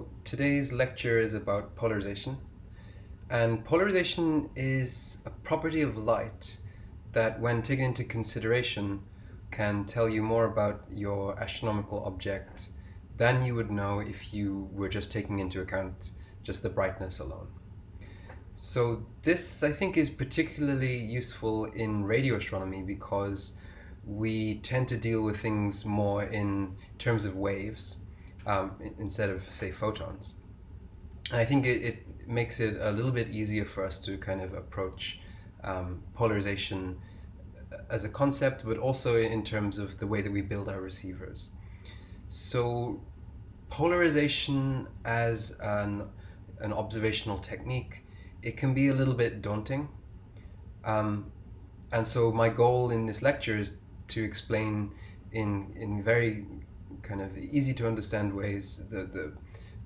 So today's lecture is about polarization. And polarization is a property of light that, when taken into consideration, can tell you more about your astronomical object than you would know if you were just taking into account just the brightness alone. So this, I think, is particularly useful in radio astronomy because we tend to deal with things more in terms of waves instead of, say, photons. And I think it makes it a little bit easier for us to kind of approach polarization as a concept, but also in terms of the way that we build our receivers. So polarization as an observational technique, it can be a little bit daunting. And so my goal in this lecture is to explain in very kind of easy to understand ways the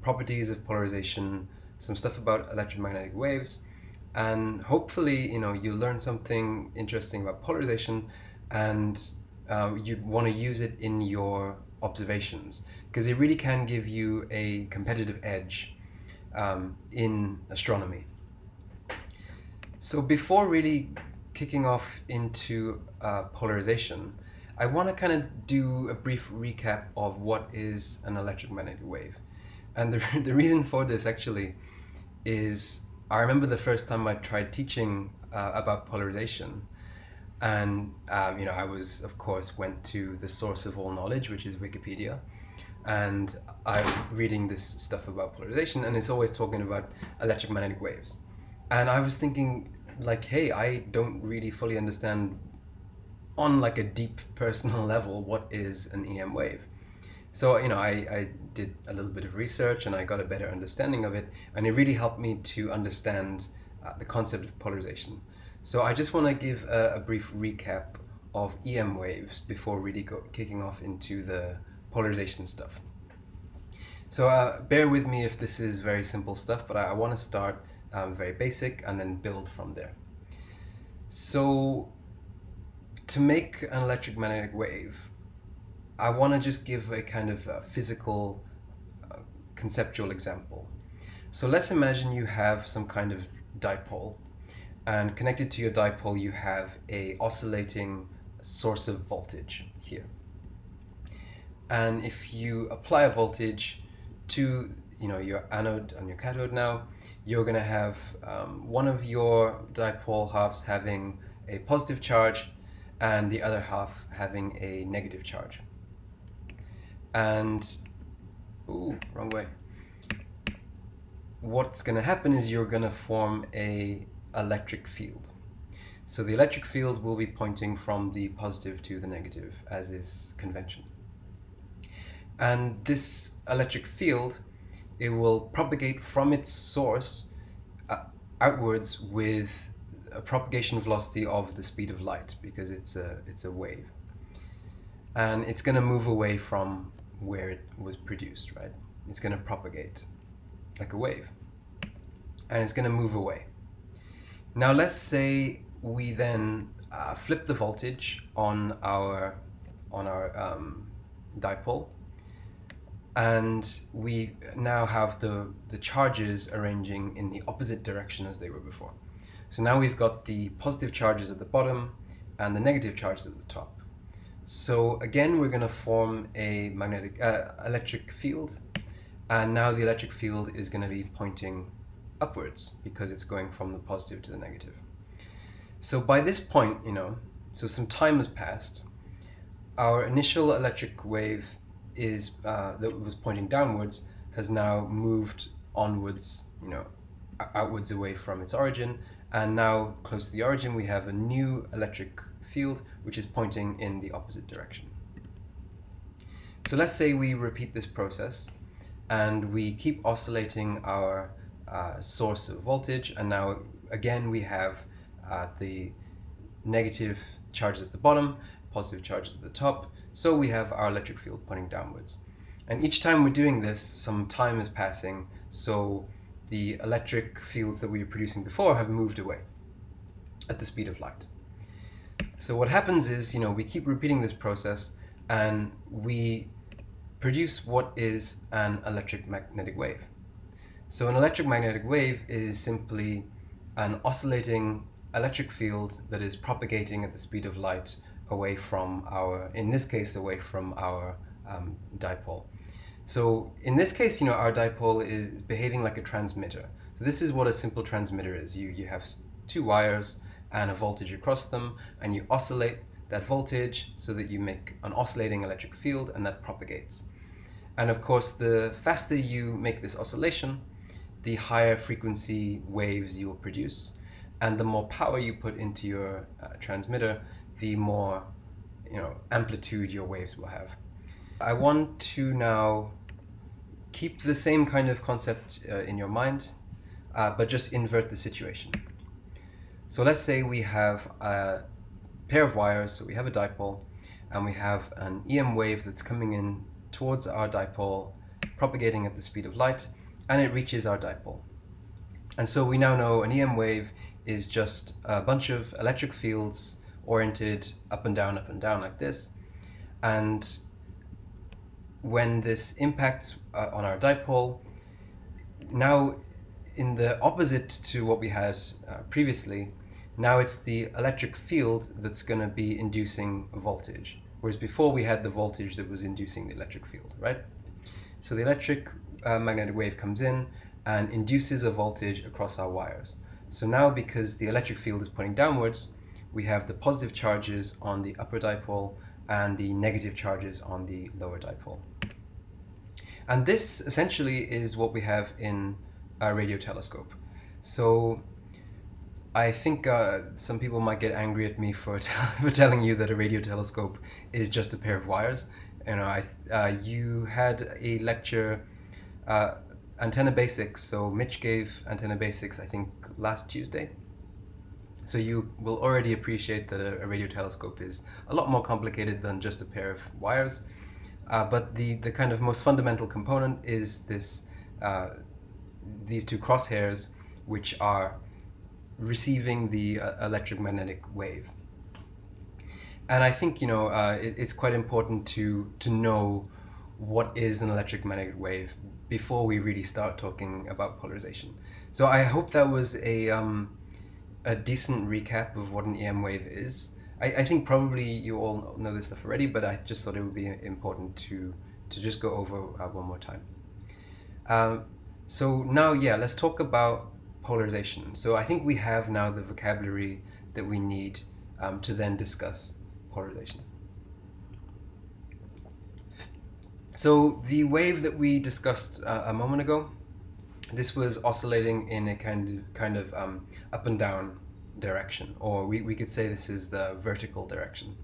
properties of polarization, some stuff about electromagnetic waves, and hopefully you learn something interesting about polarization, and you want to use it in your observations because it really can give you a competitive edge in astronomy. So before really kicking off into polarization, I want to kind of do a brief recap of what is an electromagnetic wave. And the reason for this actually is I remember the first time I tried teaching about polarization. And I was, of course, went to the source of all knowledge, which is Wikipedia. And I'm reading this stuff about polarization, and it's always talking about electromagnetic waves. And I was thinking, like, hey, I don't really fully understand on like a deep personal level what is an EM wave. So I did a little bit of research and I got a better understanding of it, and it really helped me to understand the concept of polarization. So I just want to give a brief recap of EM waves before really kicking off into the polarization stuff. So bear with me if this is very simple stuff, but I want to start very basic and then build from there. So to make an electromagnetic wave, I want to just give a kind of physical, conceptual example. So let's imagine you have some kind of dipole, and connected to your dipole you have a oscillating source of voltage here. And if you apply a voltage to your anode and your cathode now, you're going to have one of your dipole halves having a positive charge and the other half having a negative charge. And, wrong way. What's going to happen is you're going to form a electric field. So the electric field will be pointing from the positive to the negative, as is convention. And this electric field, it will propagate from its source outwards with a propagation velocity of the speed of light, because it's a wave. And it's going to move away from where it was produced, right? It's going to propagate like a wave, and it's going to move away. Now let's say we then flip the voltage on our dipole, and we now have the charges arranging in the opposite direction as they were before. So now we've got the positive charges at the bottom and the negative charges at the top. So again, we're going to form a electric field, and now the electric field is going to be pointing upwards because it's going from the positive to the negative. So by this point, so some time has passed. Our initial electric wave that was pointing downwards has now moved onwards, outwards away from its origin, and now close to the origin we have a new electric field which is pointing in the opposite direction. So let's say we repeat this process and we keep oscillating our source of voltage, and now again we have the negative charges at the bottom, positive charges at the top, so we have our electric field pointing downwards. And each time we're doing this, some time is passing, so the electric fields that we were producing before have moved away at the speed of light. So what happens is, we keep repeating this process, and we produce what is an electromagnetic wave. So an electromagnetic wave is simply an oscillating electric field that is propagating at the speed of light away from our, in this case, away from our dipole. So in this case, our dipole is behaving like a transmitter. So this is what a simple transmitter is. You have two wires and a voltage across them, and you oscillate that voltage so that you make an oscillating electric field, and that propagates. And of course, the faster you make this oscillation, the higher frequency waves you will produce, and the more power you put into your transmitter, the more amplitude your waves will have. I want to now keep the same kind of concept in your mind, but just invert the situation. So let's say we have a pair of wires, so we have a dipole, and we have an EM wave that's coming in towards our dipole, propagating at the speed of light, and it reaches our dipole. And so we now know an EM wave is just a bunch of electric fields oriented up and down like this. And when this impacts on our dipole, now in the opposite to what we had previously, now it's the electric field that's going to be inducing a voltage, whereas before we had the voltage that was inducing the electric field, right? So the electric magnetic wave comes in and induces a voltage across our wires. So now, because the electric field is pointing downwards, we have the positive charges on the upper dipole and the negative charges on the lower dipole. And this essentially is what we have in a radio telescope. So I think some people might get angry at me for telling you that a radio telescope is just a pair of wires. You had a lecture, Antenna Basics, so Mitch gave Antenna Basics, I think, last Tuesday. So you will already appreciate that a radio telescope is a lot more complicated than just a pair of wires. But the kind of most fundamental component is these two crosshairs, which are receiving the electromagnetic wave. And I think it's quite important to know what is an electromagnetic wave before we really start talking about polarization. So I hope that was a decent recap of what an EM wave is. I think probably you all know this stuff already, but I just thought it would be important to just go over one more time. So now, let's talk about polarization. So I think we have now the vocabulary that we need to then discuss polarization. So the wave that we discussed a moment ago, this was oscillating in a kind of up and down direction, or we could say this is the vertical direction.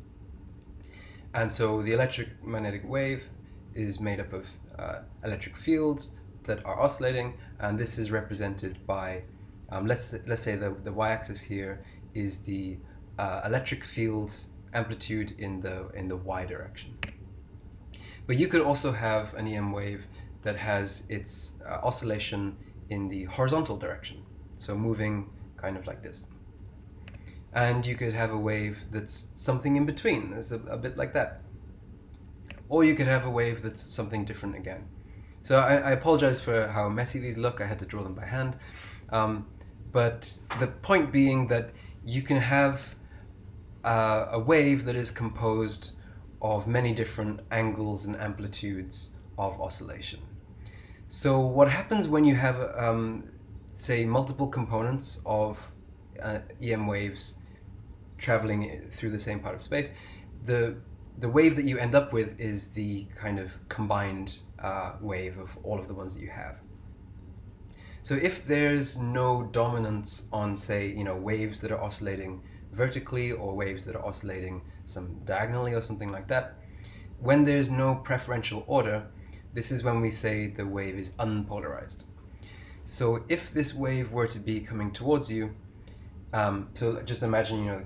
And so the electromagnetic wave is made up of electric fields that are oscillating, and this is represented by let's say the y-axis here is the electric field's amplitude in the y direction. But you could also have an EM wave that has its oscillation in the horizontal direction, so moving kind of like this. And you could have a wave that's something in between, it's a bit like that. Or you could have a wave that's something different again. So I apologize for how messy these look, I had to draw them by hand. But the point being that you can have a wave that is composed of many different angles and amplitudes of oscillation. So what happens when you have, say, multiple components of EM waves traveling through the same part of space, the wave that you end up with is the kind of combined wave of all of the ones that you have. So if there's no dominance on, say, waves that are oscillating vertically or waves that are oscillating some diagonally or something like that, when there's no preferential order, this is when we say the wave is unpolarized. So if this wave were to be coming towards you, so just imagine,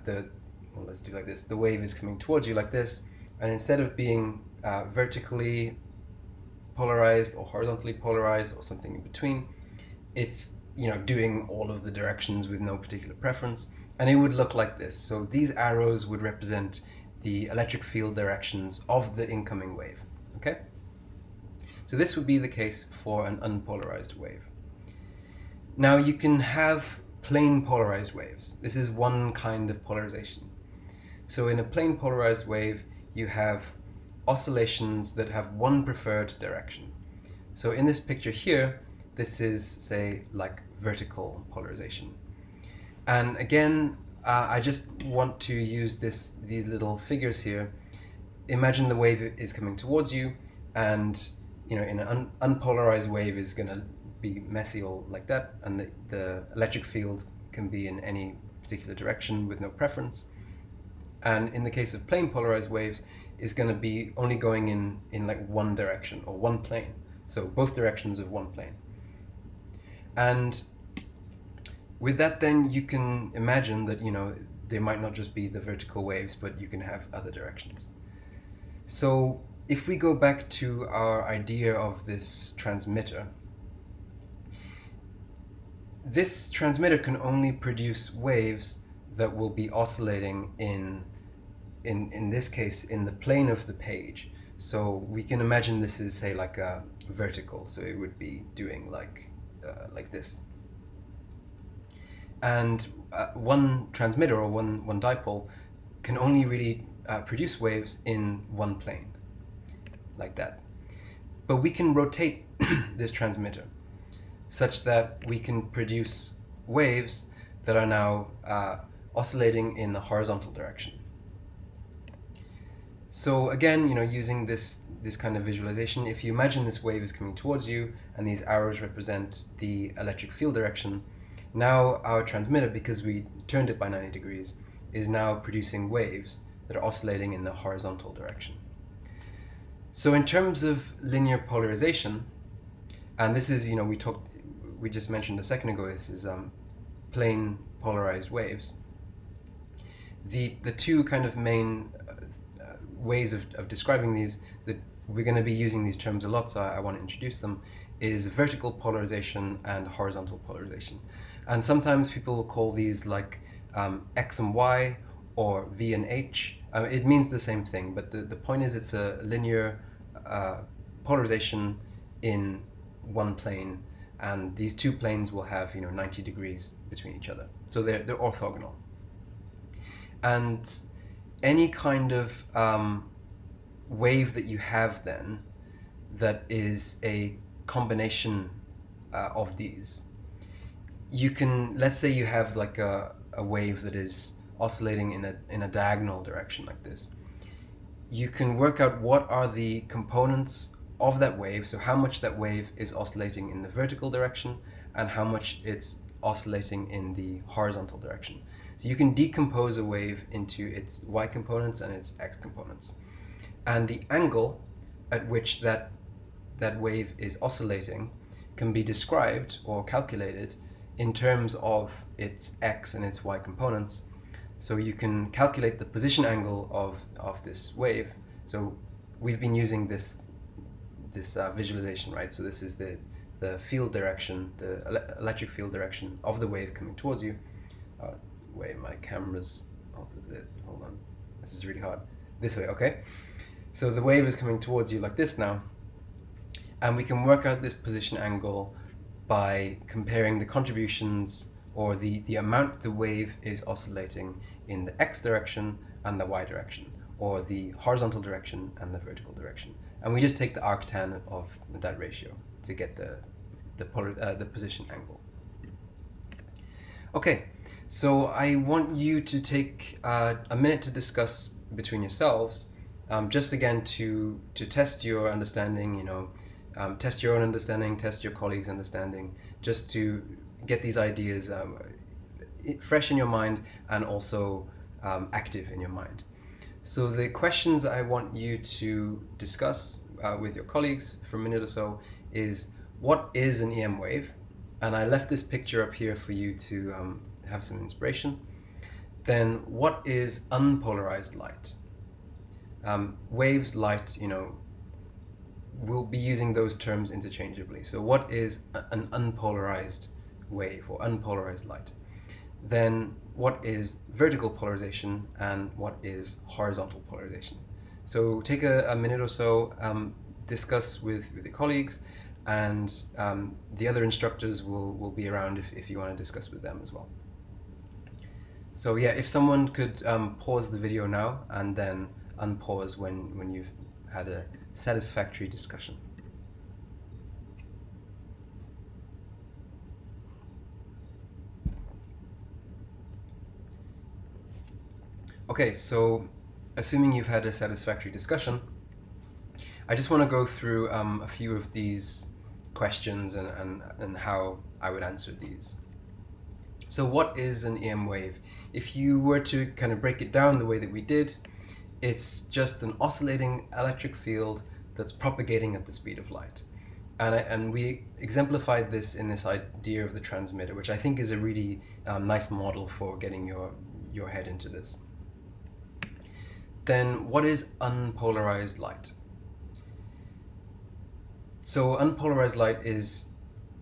let's do like this. The wave is coming towards you like this, and instead of being vertically polarized or horizontally polarized or something in between, it's doing all of the directions with no particular preference, and it would look like this. So these arrows would represent the electric field directions of the incoming wave. Okay? So this would be the case for an unpolarized wave. Now you can have plane polarized waves. This is one kind of polarization. So in a plane polarized wave, you have oscillations that have one preferred direction. So in this picture here, this is, say, like vertical polarization. And again, I just want to use these little figures here. Imagine the wave is coming towards you, and in an unpolarized wave is going to be messy all like that, and the electric field can be in any particular direction with no preference. And in the case of plane polarized waves, is going to be only going in like one direction or one plane. So both directions of one plane. And with that, then you can imagine that there might not just be the vertical waves, but you can have other directions. So if we go back to our idea of this transmitter can only produce waves that will be oscillating in this case in the plane of the page. So we can imagine this is, say, like a vertical, so it would be doing like this. And one transmitter or one dipole can only really produce waves in one plane, like that. But we can rotate this transmitter such that we can produce waves that are now oscillating in the horizontal direction. So again, using this kind of visualization, if you imagine this wave is coming towards you and these arrows represent the electric field direction, now our transmitter, because we turned it by 90 degrees, is now producing waves that are oscillating in the horizontal direction. So in terms of linear polarization, and this is, we just mentioned a second ago, this is plane polarized waves. The two kind of main ways of describing these, that we're going to be using these terms a lot, so I want to introduce them, is vertical polarization and horizontal polarization. And sometimes people will call these like X and Y or V and H. It means the same thing, but the point is it's a linear polarization in one plane, and these two planes will have 90 degrees between each other. So they're orthogonal. And any kind of wave that you have then that is a combination of these, you can, let's say you have like a wave that is oscillating in a diagonal direction like this. You can work out what are the components of that wave, so how much that wave is oscillating in the vertical direction and how much it's oscillating in the horizontal direction. So you can decompose a wave into its y components and its x components. And the angle at which that wave is oscillating can be described or calculated in terms of its x and its y components. So you can calculate the position angle of this wave. So we've been using this visualization, right? So this is the field direction, the electric field direction of the wave coming towards you. Wait, my camera's opposite. Hold on, this is really hard. This way, okay? So the wave is coming towards you like this now, and we can work out this position angle by comparing the contributions or the amount the wave is oscillating in the x direction and the y direction, or the horizontal direction and the vertical direction. And we just take the arctan of that ratio to get the position angle. Okay, so I want you to take a minute to discuss between yourselves, just again to test your understanding, test your own understanding, test your colleagues' understanding, just to get these ideas fresh in your mind and also active in your mind. So the questions I want you to discuss with your colleagues for a minute or so is, what is an EM wave? And I left this picture up here for you to have some inspiration. Then what is unpolarized light? Waves, light, we'll be using those terms interchangeably. So what is an unpolarized wave or unpolarized light? Then what is vertical polarization and what is horizontal polarization? So take a minute or so, discuss with your colleagues, and the other instructors will be around if you want to discuss with them as well. So yeah, if someone could pause the video now and then unpause when you've had a satisfactory discussion. Okay, so assuming you've had a satisfactory discussion, I just want to go through a few of these questions and how I would answer these. So what is an EM wave? If you were to kind of break it down the way that we did, it's just an oscillating electric field that's propagating at the speed of light. And we exemplified this in this idea of the transmitter, which I think is a really nice model for getting your head into this. Then what is unpolarized light? So unpolarized light is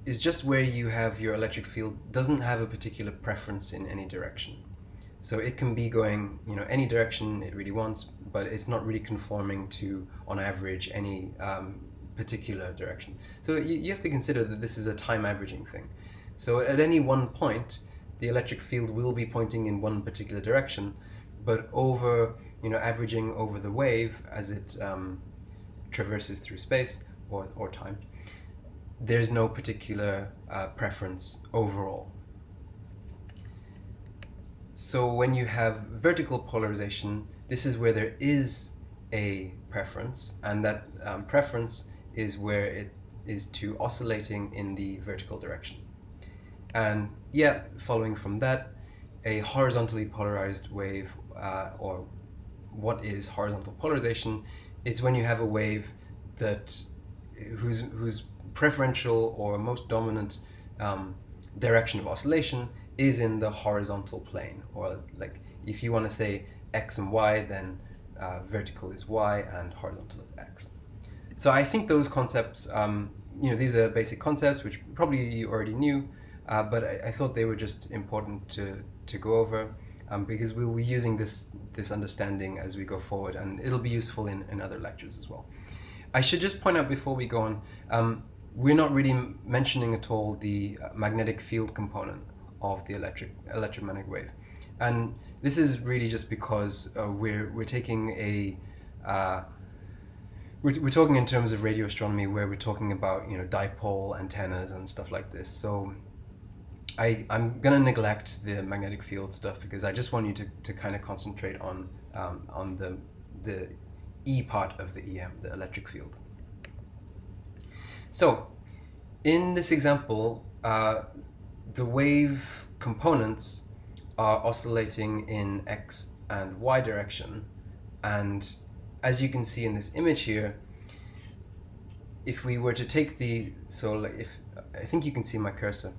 just where you have your electric field doesn't have a particular preference in any direction. So it can be going, any direction it really wants, but it's not really conforming to, on average, any particular direction. So you have to consider that this is a time averaging thing. So at any one point, the electric field will be pointing in one particular direction, but over, averaging over the wave as it traverses through space or time, there's no particular preference overall. So when you have vertical polarization, this is where there is a preference, and that preference is where it is to oscillating in the vertical direction. And yeah, following from that, a horizontally polarized wave, or what is horizontal polarization, is when you have a wave that whose preferential or most dominant direction of oscillation is in the horizontal plane, or like if you want to say x and y, then vertical is y and horizontal is x. So I think those concepts, these are basic concepts which probably you already knew, but I thought they were just important to go over, because we'll be using this understanding as we go forward, and it'll be useful in other lectures as well. I should just point out before we go on, we're not really mentioning at all the magnetic field component of the electromagnetic wave, and this is really just because we're taking we're talking in terms of radio astronomy, where we're talking about dipole antennas and stuff like this. So I'm gonna neglect the magnetic field stuff because I just want you to kind of concentrate on the E part of the EM, the electric field. So in this example, the wave components are oscillating in X and Y direction, and as you can see in this image here, if we were to take I think you can see my cursor,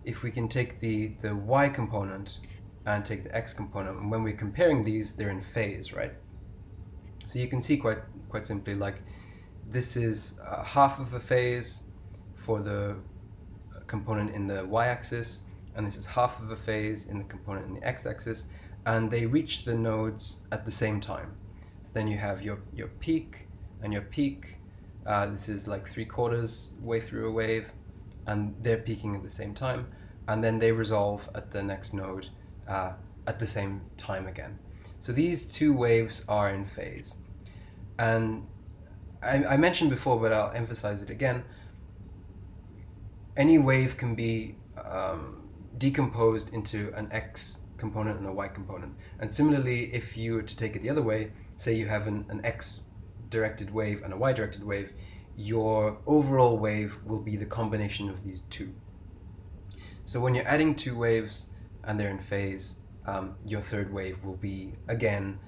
if we can take the Y component and take the X component, and when we're comparing these, they're in phase, right? So you can see quite simply, like, this is half of a phase for the component in the y-axis, and this is half of a phase in the component in the x-axis, and they reach the nodes at the same time. So then you have your peak and your peak. This is like 3/4 way through a wave, and they're peaking at the same time, and then they resolve at the next node at the same time again. So these two waves are in phase. And I mentioned before, but I'll emphasize it again, any wave can be decomposed into an X component and a Y component. And similarly, if you were to take it the other way, say you have an X directed wave and a Y directed wave, your overall wave will be the combination of these two. So when you're adding two waves and they're in phase, your third wave will be, again,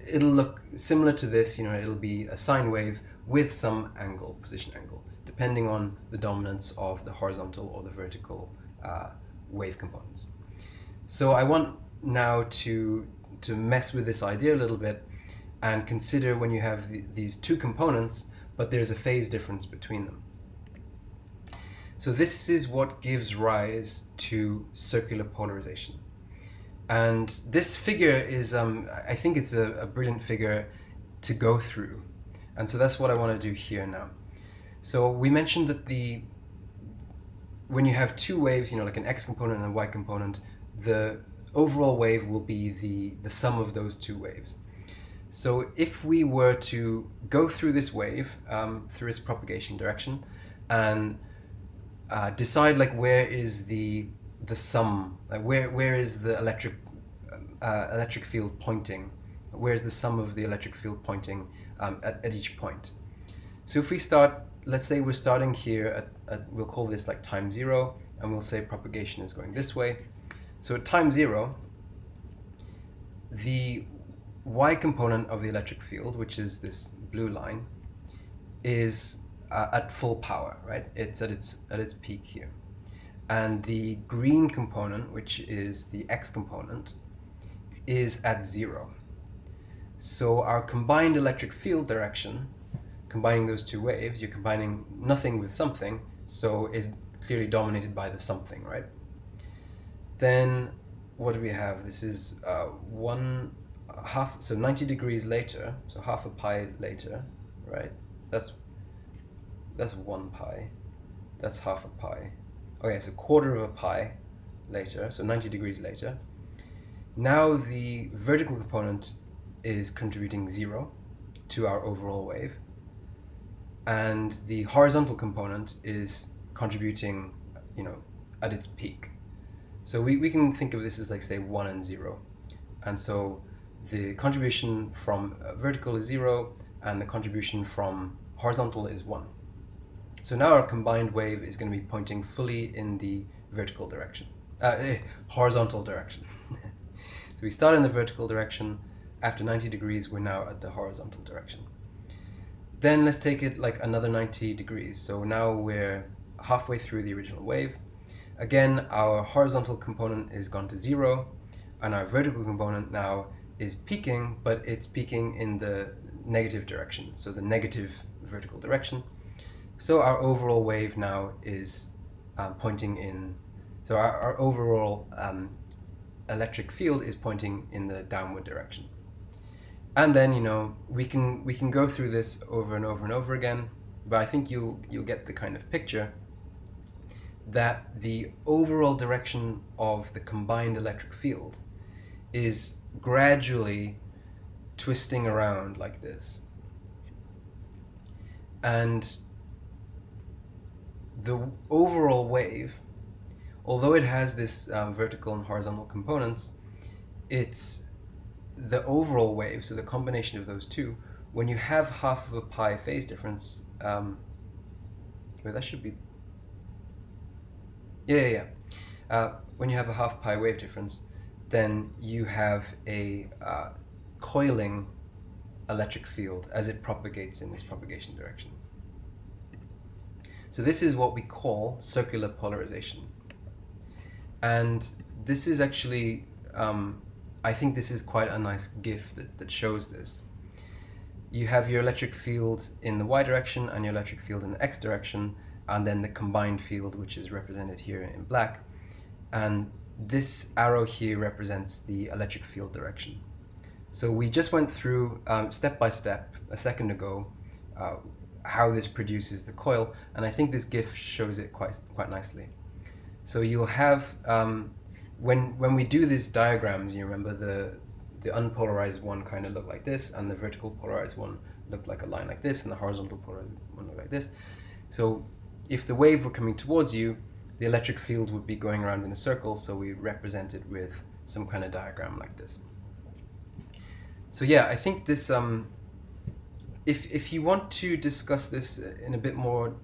it'll look similar to this, it'll be a sine wave with some angle, position angle, depending on the dominance of the horizontal or the vertical wave components. So I want now to mess with this idea a little bit and consider when you have these two components, but there's a phase difference between them. So this is what gives rise to circular polarization. And this figure is, I think it's a brilliant figure to go through. And so that's what I want to do here now. So we mentioned that when you have two waves, like an x component and a y component, the overall wave will be the sum of those two waves. So if we were to go through this wave, through its propagation direction, and decide where is the sum, where is the electric field pointing, where's the sum of the electric field pointing at each point. So if we start, let's say we're starting here at we'll call this time 0, and we'll say propagation is going this way. So at time 0, the y component of the electric field, which is this blue line, is at full power, right? It's at its peak here. And the green component, which is the x component, is at 0. So our combined electric field direction, combining those two waves, you're combining nothing with something, so is clearly dominated by the something, right? Then what do we have? This is 1/2, so 90 degrees later, so half a pi later, right? That's 1 pi. That's half a pi. Okay, so quarter of a pi later, so 90 degrees later. Now the vertical component is contributing 0 to our overall wave, and the horizontal component is contributing, at its peak. So we can think of this as say 1 and 0. And so the contribution from vertical is 0, and the contribution from horizontal is 1. So now our combined wave is going to be pointing fully in the vertical direction, horizontal direction. So we start in the vertical direction. After 90 degrees, we're now at the horizontal direction. Then let's take it another 90 degrees. So now we're halfway through the original wave. Again, our horizontal component is gone to 0, and our vertical component now is peaking, but it's peaking in the negative direction, so the negative vertical direction. So our overall wave now is pointing in, so our overall electric field is pointing in the downward direction. And then we can go through this over and over and over again, but I think you'll get the kind of picture that the overall direction of the combined electric field is gradually twisting around like this. And the overall wave, although it has this vertical and horizontal components, it's the overall wave, so the combination of those two, when you have half of a pi phase difference, that should be, when you have a half pi wave difference, then you have a coiling electric field as it propagates in this propagation direction. So this is what we call circular polarization. And this is actually, I think this is quite a nice GIF that shows this. You have your electric field in the y direction and your electric field in the x direction, and then the combined field, which is represented here in black. And this arrow here represents the electric field direction. So we just went through step by step a second ago how this produces the coil, and I think this GIF shows it quite nicely. So you'll have, when we do these diagrams, you remember the unpolarized one kind of looked like this, and the vertical polarized one looked like a line like this, and the horizontal polarized one looked like this. So if the wave were coming towards you, the electric field would be going around in a circle, so we represent it with some kind of diagram like this. So yeah, I think this, if you want to discuss this in a bit more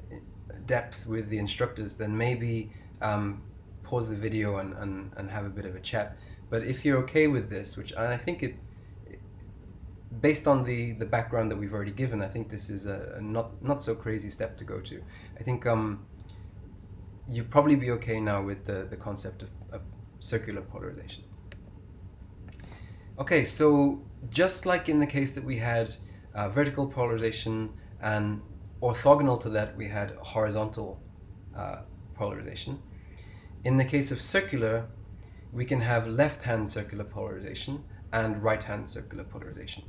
depth with the instructors, then maybe pause the video and have a bit of a chat. But if you're okay with this, which I think based on the background that we've already given, I think this is a not so crazy step to go to. I think you'd probably be okay now with the concept of circular polarization. Okay, so just like in the case that we had vertical polarization, and orthogonal to that we had horizontal polarization. In the case of circular, we can have left-hand circular polarization and right-hand circular polarization.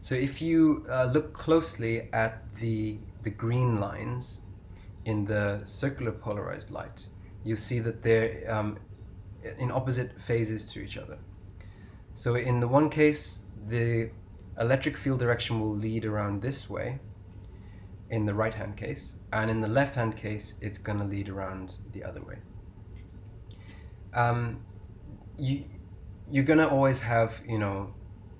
So if you look closely at the green lines in the circular polarized light, you see that they're in opposite phases to each other. So in the one case, the electric field direction will lead around this way in the right-hand case, and in the left-hand case, it's going to lead around the other way. You're going to always have,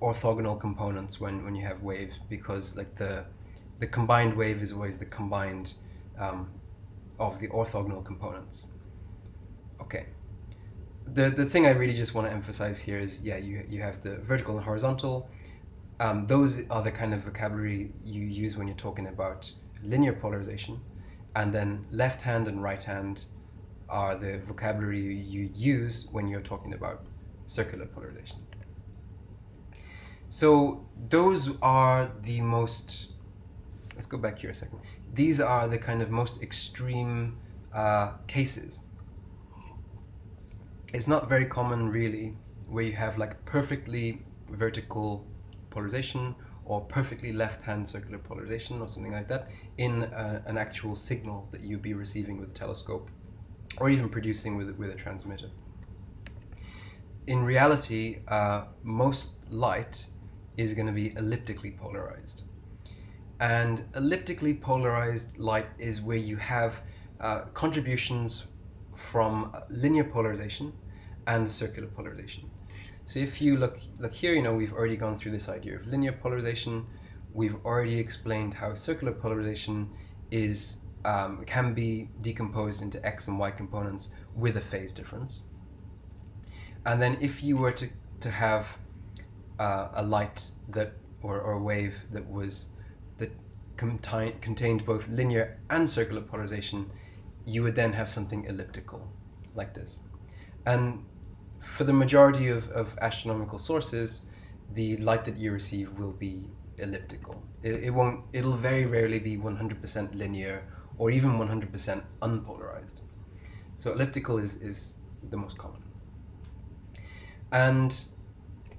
orthogonal components when you have waves, because like the combined wave is always the combined of the orthogonal components. Okay. The thing I really just want to emphasize here is, you have the vertical and horizontal. Those are the kind of vocabulary you use when you're talking about linear polarization, and then left hand and right hand are the vocabulary you use when you're talking about circular polarization. So those are the most, let's go back here a second. These are the kind of most extreme cases. It's not very common really where you have like perfectly vertical polarization or perfectly left-hand circular polarization or something like that in an actual signal that you'd be receiving with a telescope or even producing with a transmitter. In reality, most light is going to be elliptically polarized. And elliptically polarized light is where you have contributions from linear polarization and circular polarization. So if you look here, we've already gone through this idea of linear polarization. We've already explained how circular polarization is can be decomposed into X and Y components with a phase difference. And then if you were to have a light or a wave that contained both linear and circular polarization, you would then have something elliptical like this. And for the majority of astronomical sources, the light that you receive will be elliptical. It'll very rarely be 100% linear or even 100% unpolarized. So elliptical is the most common. And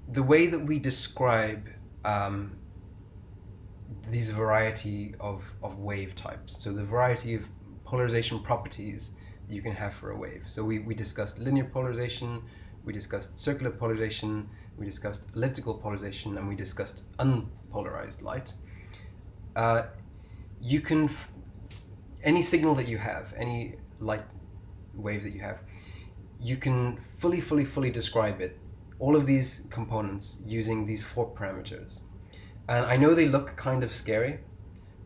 the way that we describe these variety of wave types, so the variety of polarization properties you can have for a wave. So we discussed linear polarization, we discussed circular polarization, we discussed elliptical polarization, and we discussed unpolarized light. You can, any signal that you have, any light wave that you have, you can fully describe it, all of these components, using these 4 parameters. And I know they look kind of scary,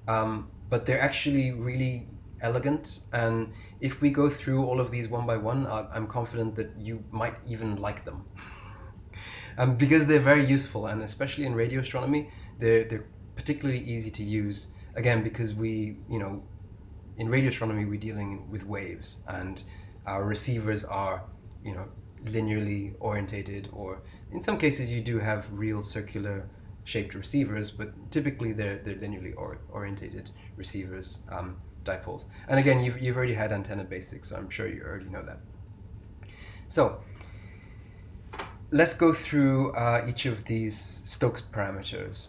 but they're actually really elegant, and if we go through all of these one by one, I'm confident that you might even like them. Because they're very useful, and especially in radio astronomy, they're particularly easy to use, again, because in radio astronomy we're dealing with waves, and our receivers are linearly orientated, or in some cases you do have real circular shaped receivers, but typically they're linearly orientated receivers, dipoles. And again, you've already had antenna basics, so I'm sure you already know that. So let's go through each of these Stokes parameters.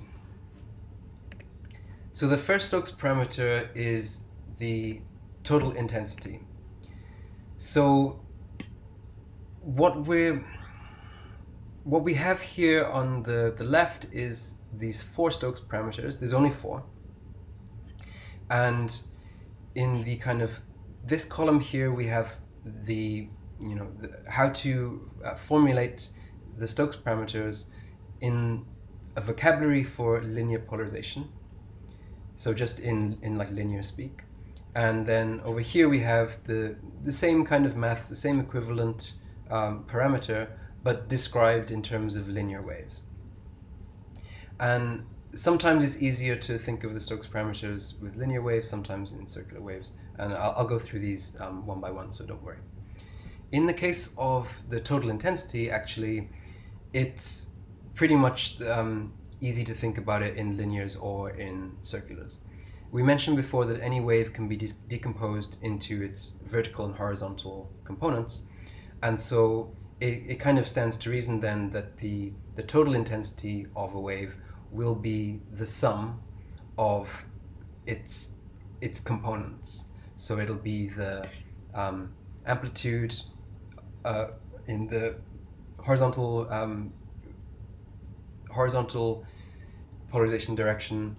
So the first Stokes parameter is the total intensity. So what we have here on the left is these 4 Stokes parameters. There's only 4. And in the kind of this column here, we have how to formulate the Stokes parameters in a vocabulary for linear polarization. So just in like linear speak. And then over here we have the same kind of maths, the same equivalent parameter, but described in terms of linear waves. And sometimes it's easier to think of the Stokes parameters with linear waves, sometimes in circular waves, and I'll go through these one by one, so don't worry. In the case of the total intensity, actually, it's pretty much easy to think about it in linears or in circulars. We mentioned before that any wave can be decomposed into its vertical and horizontal components, and so it kind of stands to reason then that the total intensity of a wave will be the sum of its components. So it'll be the amplitude in the horizontal polarization direction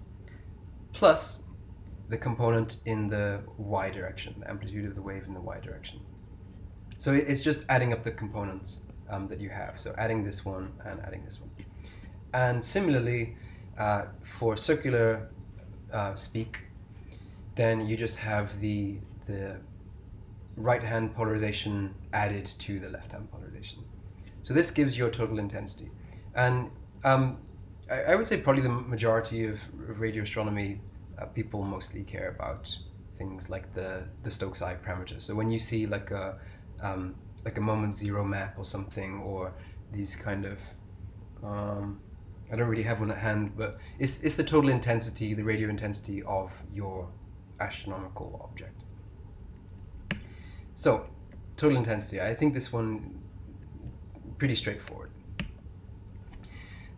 plus the component in the y direction, the amplitude of the wave in the y direction. So it's just adding up the components that you have. So adding this one and adding this one. And similarly, for circular speak, then you just have the right-hand polarization added to the left-hand polarization. So this gives your total intensity. And I would say probably the majority of radio astronomy people mostly care about things like the Stokes I parameter. So when you see like a moment zero map or something, or these kind of I don't really have one at hand, but it's the total intensity, the radio intensity of your astronomical object. So total intensity, I think this one pretty straightforward.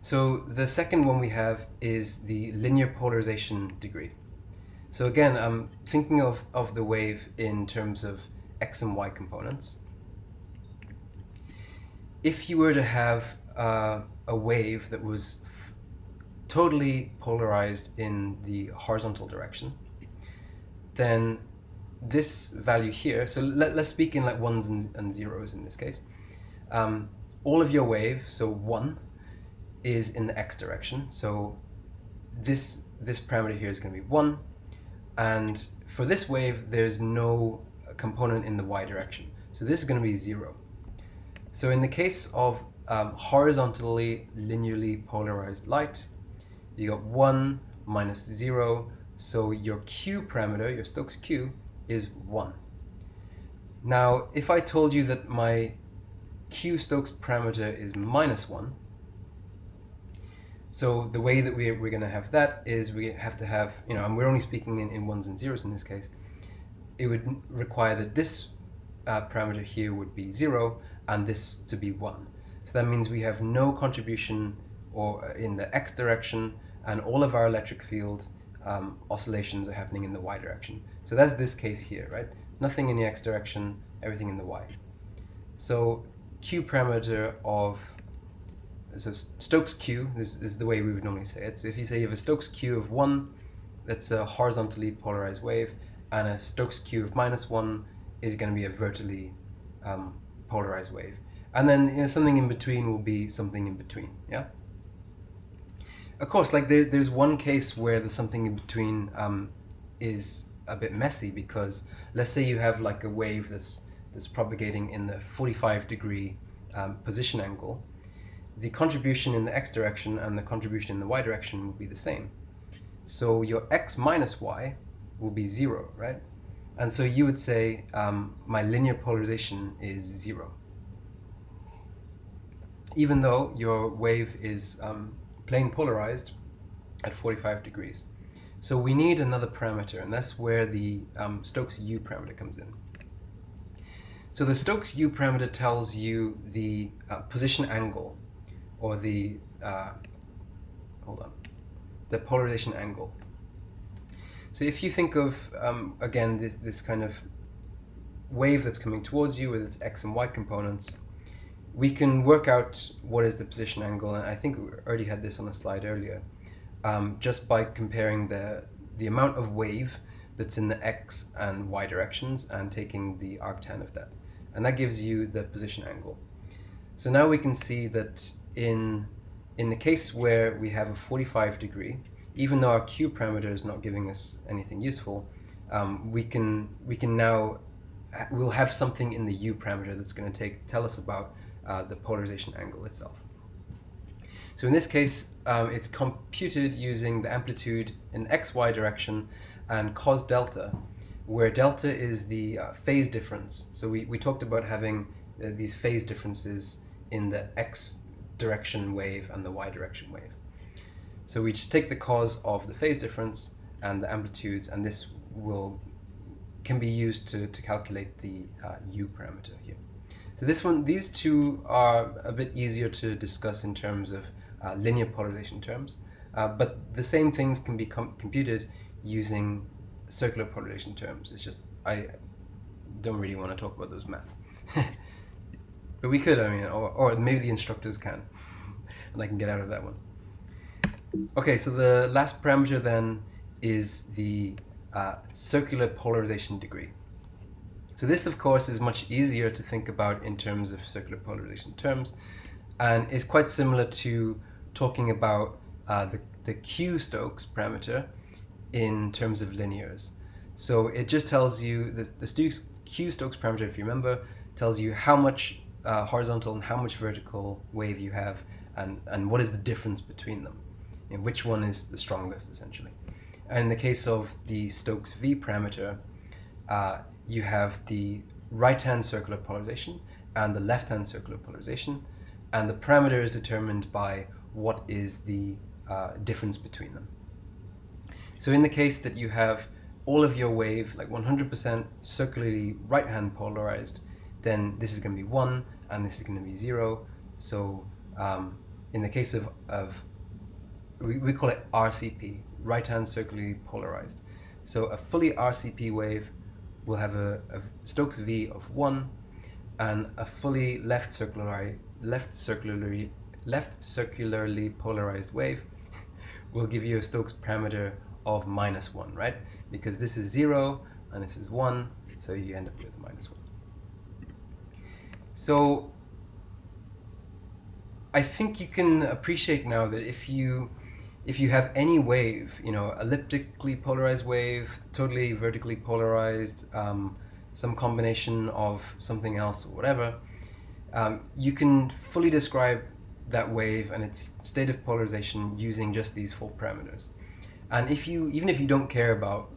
So the second one we have is the linear polarization degree. So again, I'm thinking of the wave in terms of x and y components. If you were to have a wave that was totally polarized in the horizontal direction, then this value here, so let's speak in like ones and zeros in this case. All of your wave, so 1, is in the x direction. So this parameter here is going to be 1. And for this wave, there's no component in the y direction. So this is going to be 0. So in the case of horizontally linearly polarized light, you got 1 minus 0. So your Q parameter, your Stokes Q, is 1. Now, if I told you that my Q Stokes parameter is minus 1, so the way that we're going to have that is we have to have, and we're only speaking in ones and zeros in this case, it would require that this parameter here would be 0 and this to be 1. So that means we have no contribution or in the x direction, and all of our electric field oscillations are happening in the y direction. So that's this case here, right? Nothing in the x direction, everything in the y. So Q parameter of, so Stokes Q, this is the way we would normally say it. So if you say you have a Stokes Q of 1, that's a horizontally polarized wave, and a Stokes Q of minus 1 is going to be a vertically polarized wave. And then something in between will be something in between, yeah? Of course, like there's one case where the something in between is a bit messy, because let's say you have like a wave that's propagating in the 45-degree position angle. The contribution in the x direction and the contribution in the y direction will be the same. So your x minus y will be 0, right? And so you would say my linear polarization is 0. Even though your wave is plane polarized at 45 degrees. So we need another parameter, and that's where the Stokes U parameter comes in. So the Stokes U parameter tells you the position angle, or the the polarization angle. So if you think of again this kind of wave that's coming towards you with its x and y components, we can work out what is the position angle, and I think we already had this on a slide earlier, just by comparing the amount of wave that's in the x and y directions and taking the arctan of that, and that gives you the position angle. So now we can see that in the case where we have a 45 degree, even though our Q parameter is not giving us anything useful, we can now we'll have something in the U parameter that's going to tell us about the polarization angle itself. So in this case, it's computed using the amplitude in xy direction and cos delta, where delta is the phase difference. So we talked about having these phase differences in the x direction wave and the y direction wave. So we just take the cos of the phase difference and the amplitudes, and this can be used to calculate the U parameter here. So these two are a bit easier to discuss in terms of linear polarization terms. But the same things can be computed using circular polarization terms. It's just I don't really want to talk about those math. But we could, I mean, or maybe the instructors can, and I can get out of that one. Okay, so the last parameter then is the circular polarization degree. So this, of course, is much easier to think about in terms of circular polarization terms, and is quite similar to talking about the Q Stokes parameter in terms of linears. So it just tells you, the Q Stokes parameter, if you remember, tells you how much horizontal and how much vertical wave you have, and what is the difference between them, and which one is the strongest, essentially. And in the case of the Stokes V parameter, you have the right-hand circular polarization and the left-hand circular polarization, and the parameter is determined by what is the difference between them. So in the case that you have all of your wave like 100% circularly right-hand polarized, then this is going to be 1 and this is going to be 0. So in the case of we call it RCP, right-hand circularly polarized. So a fully RCP wave will have a Stokes V of 1, and a fully left circularly polarized wave will give you a Stokes parameter of -1, right? Because this is 0 and this is 1, so you end up with -1. So I think you can appreciate now that if you have any wave, elliptically polarized wave, totally vertically polarized, some combination of something else or whatever, you can fully describe that wave and its state of polarization using just these 4 parameters. And even if you don't care about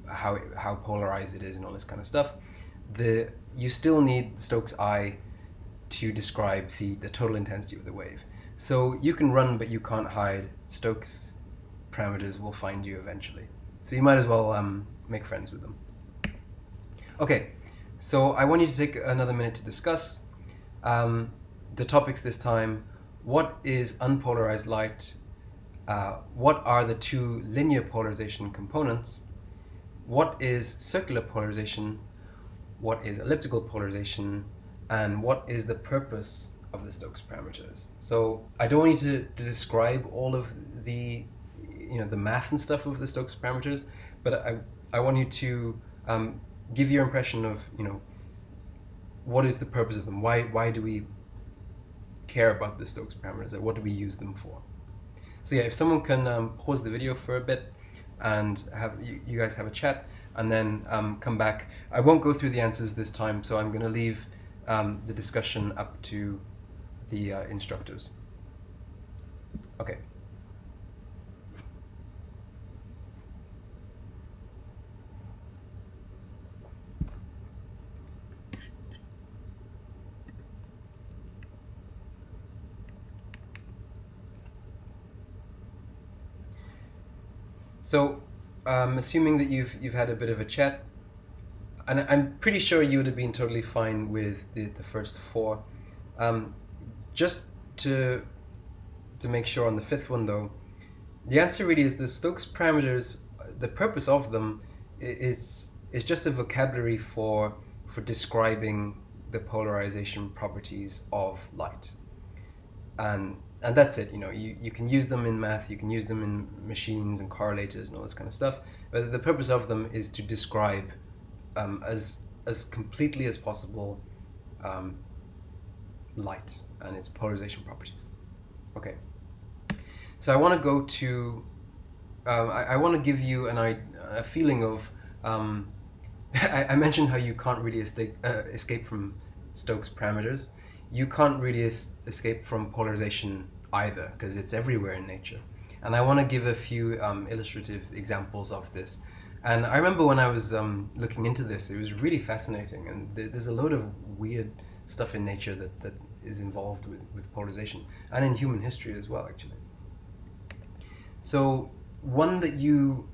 how polarized it is and all this kind of stuff, you still need the Stokes I to describe the total intensity of the wave. So you can run, but you can't hide. Stokes parameters will find you eventually. So you might as well make friends with them. Okay, so I want you to take another minute to discuss the topics this time. What is unpolarized light? What are the 2 linear polarization components? What is circular polarization? What is elliptical polarization? And what is the purpose of the Stokes parameters? So I don't want you to describe all of the the math and stuff of the Stokes parameters, but I want you to give your impression of what is the purpose of them. Why do we care about the Stokes parameters? What do we use them for? So yeah, if someone can pause the video for a bit and have you guys have a chat, and then come back. I won't go through the answers this time, so I'm going to leave the discussion up to the instructors. Okay. So, assuming that you've had a bit of a chat, and I'm pretty sure you would have been totally fine with the first 4. Just to make sure on the 5th one though, the answer really is the Stokes parameters. The purpose of them is just a vocabulary for describing the polarization properties of light, and that's it. You can use them in math, you can use them in machines and correlators and all this kind of stuff, but the purpose of them is to describe as completely as possible light and its polarization properties. Okay, so I want to go to I want to give you a feeling of I mentioned how you can't really escape from Stokes parameters. You can't really escape from polarization either, because it's everywhere in nature. And I want to give a few illustrative examples of this. And I remember when I was looking into this, it was really fascinating, and there's a load of weird stuff in nature that is involved with polarization, and in human history as well, actually. So one that you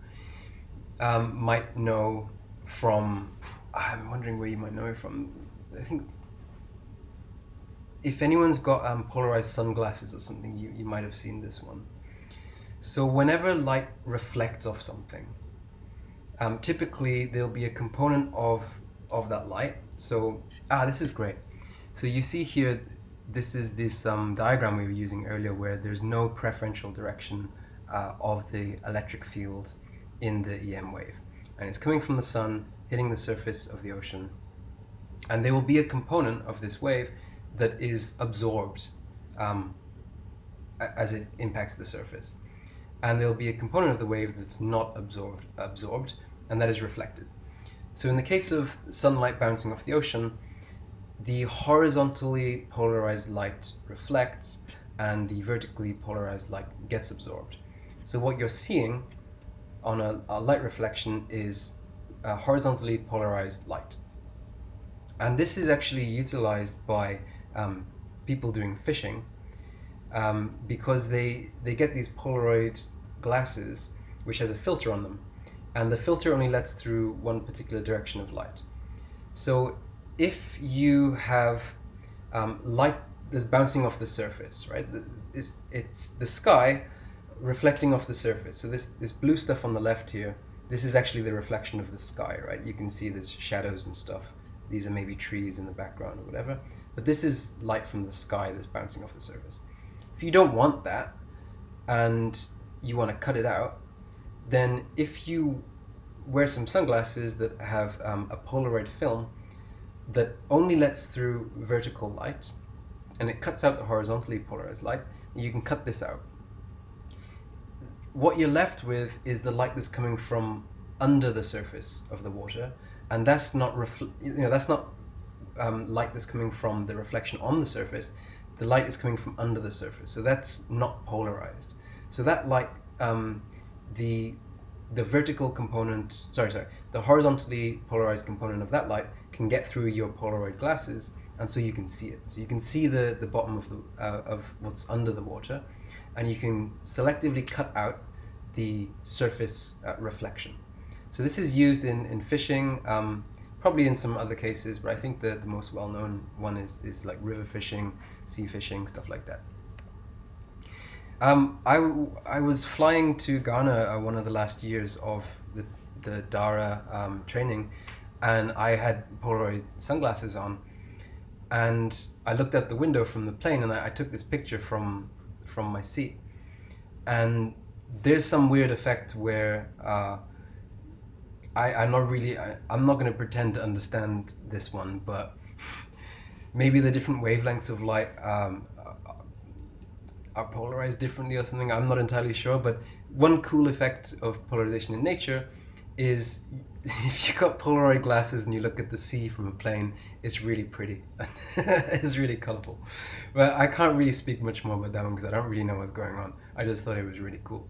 might know from, I'm wondering where you might know it from. I think if anyone's got polarized sunglasses or something, you might have seen this one. So whenever light reflects off something, typically there'll be a component of that light. So this is great. So you see here, this is this diagram we were using earlier, where there's no preferential direction of the electric field in the EM wave, and it's coming from the sun, hitting the surface of the ocean, and there will be a component of this wave that is absorbed as it impacts the surface, and there'll be a component of the wave that's not absorbed, and that is reflected. So in the case of sunlight bouncing off the ocean, the horizontally polarized light reflects and the vertically polarized light gets absorbed. So what you're seeing on a light reflection is a horizontally polarized light. And this is actually utilized by people doing fishing because they get these Polaroid glasses which has a filter on them, and the filter only lets through one particular direction of light. So if you have light that's bouncing off the surface, right? It's the sky reflecting off the surface. So this blue stuff on the left here, this is actually the reflection of the sky, right? You can see there's shadows and stuff. These are maybe trees in the background or whatever. But this is light from the sky that's bouncing off the surface. If you don't want that and you want to cut it out, then if you wear some sunglasses that have a Polaroid film that only lets through vertical light, and it cuts out the horizontally polarized light, you can cut this out. What you're left with is the light that's coming from under the surface of the water, and that's not light that's coming from the reflection on the surface. The light is coming from under the surface, so that's not polarized. So that light, the vertical component, the horizontally polarized component of that light can get through your Polaroid glasses, and so you can see it. So you can see the bottom of what's under the water, and you can selectively cut out the surface reflection. So this is used in fishing, probably in some other cases, but I think the most well-known one is like river fishing, sea fishing, stuff like that. I was flying to Ghana one of the last years of the DARA training, and I had Polaroid sunglasses on, and I looked out the window from the plane, and I took this picture from my seat, and there's some weird effect where I'm not going to pretend to understand this one, but maybe the different wavelengths of light are polarized differently or something. I'm not entirely sure, but one cool effect of polarization in nature is if you've got Polaroid glasses and you look at the sea from a plane, it's really pretty. It's really colorful. But I can't really speak much more about that one because I don't really know what's going on. I just thought it was really cool.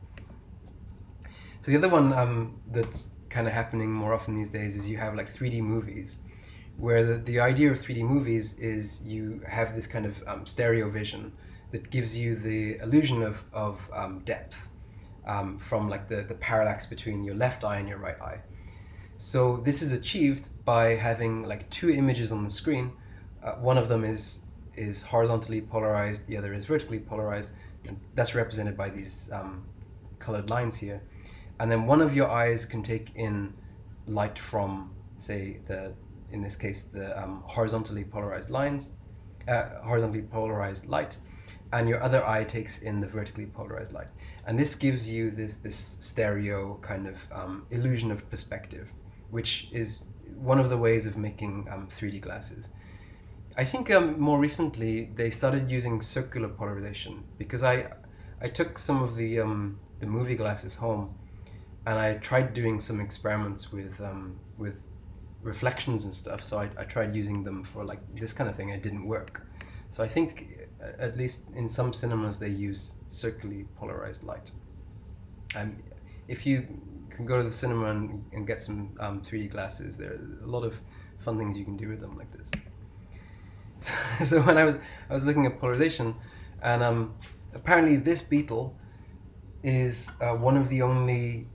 So the other one that's kind of happening more often these days is you have like 3D movies, where the idea of 3D movies is you have this kind of stereo vision that gives you the illusion of depth from like the parallax between your left eye and your right eye. So this is achieved by having like two images on the screen. One of them is horizontally polarized, the other is vertically polarized, and that's represented by these colored lines here. And then one of your eyes can take in light from, say, in this case, the horizontally polarized light, and your other eye takes in the vertically polarized light. And this gives you this stereo kind of illusion of perspective, which is one of the ways of making 3D glasses. I think more recently they started using circular polarization, because I took some of the movie glasses home, and I tried doing some experiments with reflections and stuff. So I tried using them for like this kind of thing. It didn't work. So I think at least in some cinemas they use circularly polarized light. And if you can go to the cinema and get some 3D glasses, there are a lot of fun things you can do with them like this. So when I was looking at polarization, and apparently this beetle is one of the only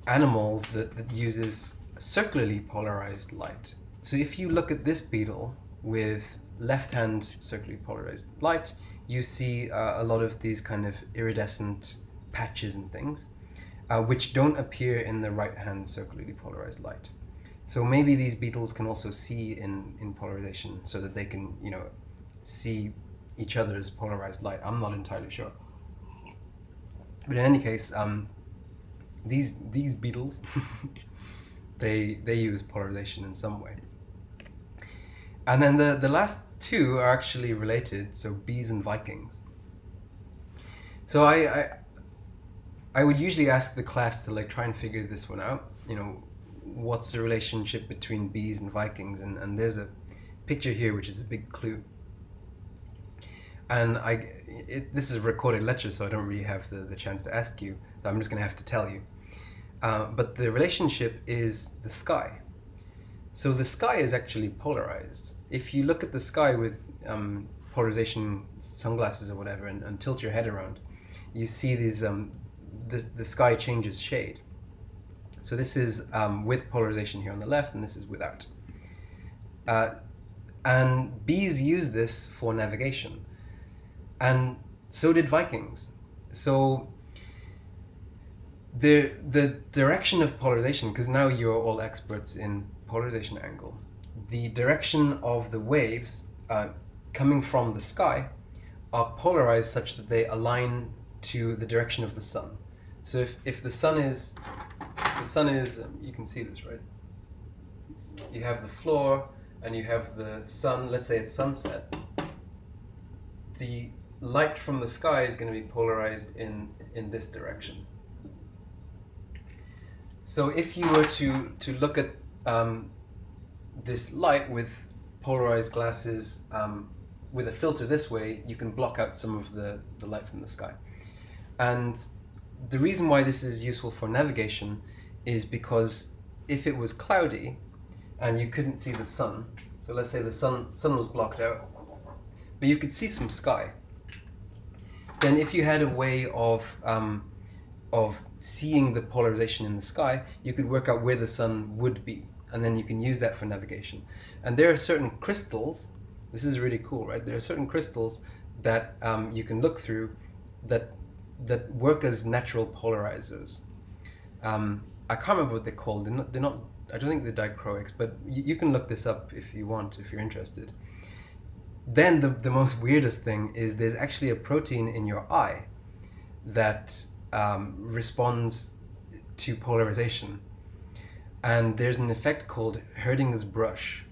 animals that uses circularly polarized light. So if you look at this beetle with left-hand circularly polarized light, you see a lot of these kind of iridescent patches and things, which don't appear in the right-hand circularly polarized light. So maybe these beetles can also see in polarization, so that they can, see each other's polarized light. I'm not entirely sure. But in any case, these beetles, they use polarization in some way. And then the last two are actually related, so bees and Vikings. So I would usually ask the class to try and figure this one out. What's the relationship between bees and Vikings? And there's a picture here which is a big clue. And this is a recorded lecture, so I don't really have the chance to ask you. So I'm just going to have to tell you. But the relationship is the sky. So the sky is actually polarized. If you look at the sky with polarization sunglasses or whatever and tilt your head around, you see these the sky changes shade. So this is with polarization here on the left, and this is without. And bees use this for navigation. And so did Vikings. So the direction of polarization, because now you're all experts in polarization angle, the direction of the waves coming from the sky are polarized such that they align to the direction of the sun. So if the sun is, you can see this, right? You have the floor and you have the sun, let's say it's sunset. The light from the sky is going to be polarized in this direction. So if you were to look at this light with polarized glasses with a filter this way, you can block out some of the light from the sky. And the reason why this is useful for navigation is because if it was cloudy and you couldn't see the sun, so let's say the sun was blocked out, but you could see some sky, then if you had a way of seeing the polarization in the sky, you could work out where the sun would be, and then you can use that for navigation. And there are certain crystals, this is really cool, right? There are certain crystals that you can look through that work as natural polarizers. I can't remember what they're called. They're not. I don't think they're dichroics, but you can look this up if you want, if you're interested. Then the most weirdest thing is there's actually a protein in your eye that responds to polarization, and there's an effect called Herding's brush.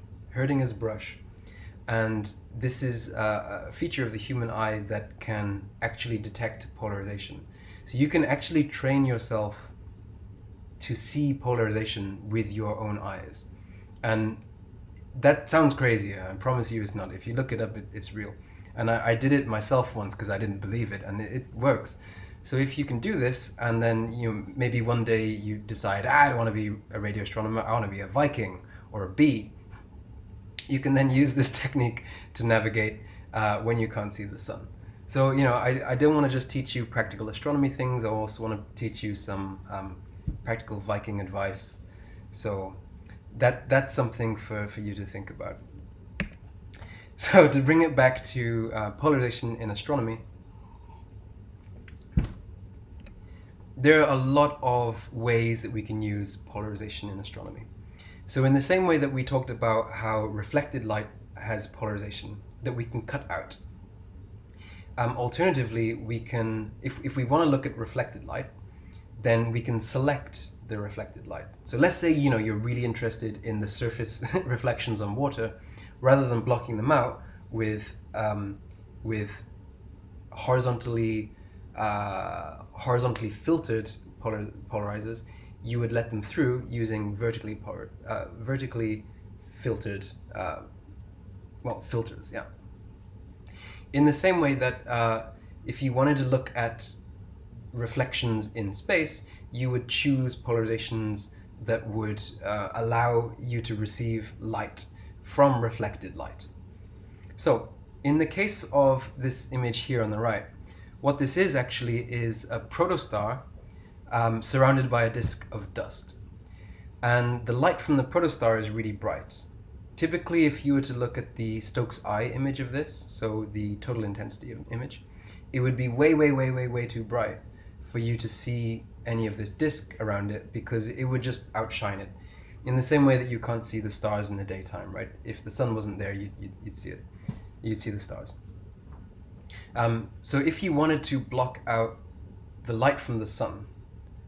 And this is a feature of the human eye that can actually detect polarization. So you can actually train yourself to see polarization with your own eyes. And that sounds crazy. I promise you it's not. If you look it up, it's real. And I did it myself once because I didn't believe it, and it works. So if you can do this, and then maybe one day you decide, I don't want to be a radio astronomer, I want to be a Viking or a bee, you can then use this technique to navigate when you can't see the sun. So, I don't want to just teach you practical astronomy things, I also want to teach you some practical Viking advice. So that's something for you to think about. So to bring it back to polarization in astronomy, there are a lot of ways that we can use polarization in astronomy. So in the same way that we talked about how reflected light has polarization that we can cut out, alternatively, we can, if we want to look at reflected light, then we can select the reflected light. So let's say you're really interested in the surface reflections on water, rather than blocking them out with horizontally filtered polarizers, you would let them through using vertically filtered filters. Yeah. In the same way that if you wanted to look at reflections in space, you would choose polarizations that would allow you to receive light from reflected light. So in the case of this image here on the right, what this is actually is a protostar surrounded by a disk of dust. And the light from the protostar is really bright. typically, if you were to look at the Stokes eye image of this, so the total intensity image, it would be way, way, way, way, way too bright for you to see any of this disk around it, because it would just outshine it. In the same way that you can't see the stars in the daytime, right? If the sun wasn't there, you'd see it. You'd see the stars. So if you wanted to block out the light from the sun,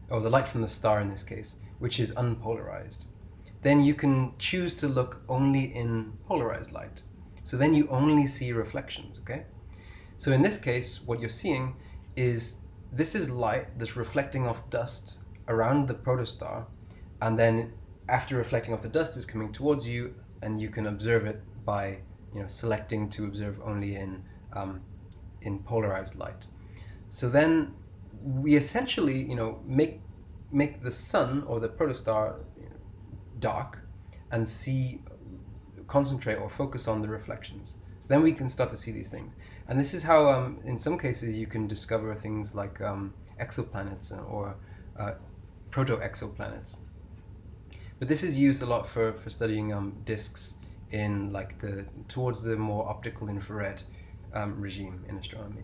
or the light from the star in this case, which is unpolarized, then you can choose to look only in polarized light. So then you only see reflections, okay? So in this case, what you're seeing is, this is light that's reflecting off dust around the protostar, and then after reflecting off the dust is coming towards you, and you can observe it by selecting to observe only in polarized light. So then we essentially make the sun or the protostar dark and concentrate or focus on the reflections. So then we can start to see these things. And this is how in some cases you can discover things like exoplanets or proto-exoplanets. But this is used a lot for studying disks in towards the more optical infrared regime in astronomy.